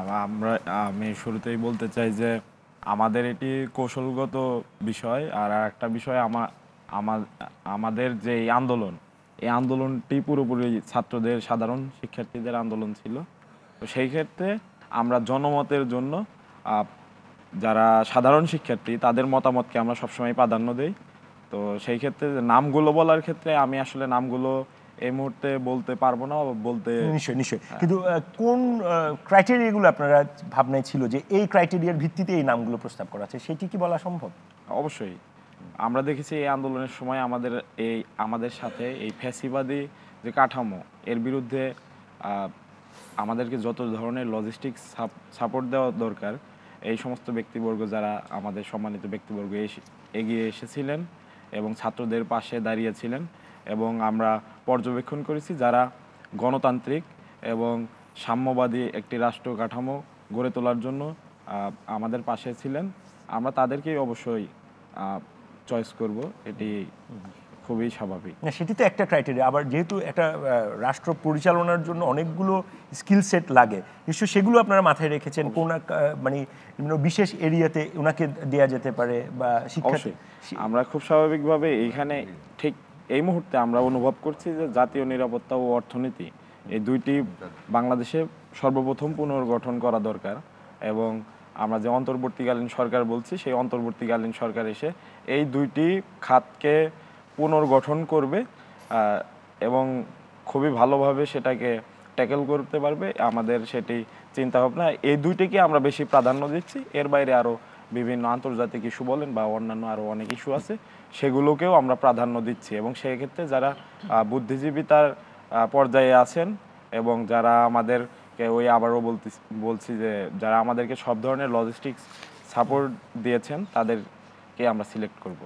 আমরা আমি শুরুতেই বলতে চাই যে আমাদের এটি কৌশলগত বিষয়, আর একটা বিষয় আমাদের যে এই আন্দোলন, এই আন্দোলনটি পুরোপুরি ছাত্রদের, সাধারণ শিক্ষার্থীদের আন্দোলন ছিল। তো সেই ক্ষেত্রে আমরা জনমতের জন্য যারা সাধারণ শিক্ষার্থী তাদের মতামতকে আমরা সবসময় প্রাধান্য দেই। তো সেই ক্ষেত্রে নামগুলো বলার ক্ষেত্রে আমি আসলে নামগুলো এই মুহূর্তে বলতে পারবো না, বলতে নিশ্চয়ই নিশ্চয়ই। কিন্তু কোন ক্রাইটেরিয়াগুলো আপনারা ভাবনায় ছিল যে এই ক্রাইটেরিয়ার ভিত্তিতে এই নামগুলো প্রস্তাব করা আছে, সেটি কি বলা সম্ভব? অবশ্যই আমরা দেখেছি এই আন্দোলনের সময় আমাদের সাথে এই ফ্যাসিবাদী যে কাঠামো, এর বিরুদ্ধে আমাদেরকে যত ধরনের লজিস্টিক সাপোর্ট দেওয়া দরকার, এই সমস্ত ব্যক্তিবর্গ, যারা আমাদের সম্মানিত ব্যক্তিবর্গ এগিয়ে এসেছিলেন এবং ছাত্রদের পাশে দাঁড়িয়েছিলেন। এবং আমরা পর্যবেক্ষণ করেছি যারা গণতান্ত্রিক এবং সাম্যবাদী একটি রাষ্ট্র কাঠামো গড়ে তোলার জন্য আমাদের পাশে ছিলেন। আমরা তাদেরকেই অবশ্যই চয়েস করব, এটি খুবই স্বাভাবিক। না, সেটি তো একটা ক্রাইটেরিয়া। আবার যেহেতু একটা রাষ্ট্র পরিচালনার জন্য অনেকগুলো স্কিল সেট লাগে, নিশ্চয়ই সেগুলো আপনারা মাথায় রেখেছেন। কোন মানে বিশেষ এরিয়াতে ওনাকে দেয়া যেতে পারে বা শিক্ষা। আমরা খুব স্বাভাবিকভাবে এইখানে ঠিক এই মুহূর্তে আমরা অনুভব করছি যে জাতীয় নিরাপত্তা ও অর্থনীতি, এই দুইটি বাংলাদেশে সর্বপ্রথম পুনর্গঠন করা দরকার। এবং আমরা যে অন্তর্বর্তীকালীন সরকার বলছি, সেই অন্তর্বর্তীকালীন সরকার এসে এই দুইটি খাতকে পুনর্গঠন করবে এবং খুবই ভালোভাবে সেটাকে ট্যাকেল করতে পারবে। আমাদের সেটি চিন্তাভাবনা, এই দুইটিকে আমরা বেশি প্রাধান্য দিচ্ছি। এর বাইরে আরও বিভিন্ন আন্তর্জাতিক ইস্যু বলেন বা অন্যান্য আরও অনেক ইস্যু আছে, সেগুলোকেও আমরা প্রাধান্য দিচ্ছি। এবং সেক্ষেত্রে যারা বুদ্ধিজীবী তার পর্যায়ে আছেন এবং যারা আমাদেরকে আবারও বলছি যে যারা আমাদেরকে সব ধরনের লজিস্টিক্স সাপোর্ট দিয়েছেন, তাদেরকে আমরা সিলেক্ট করব।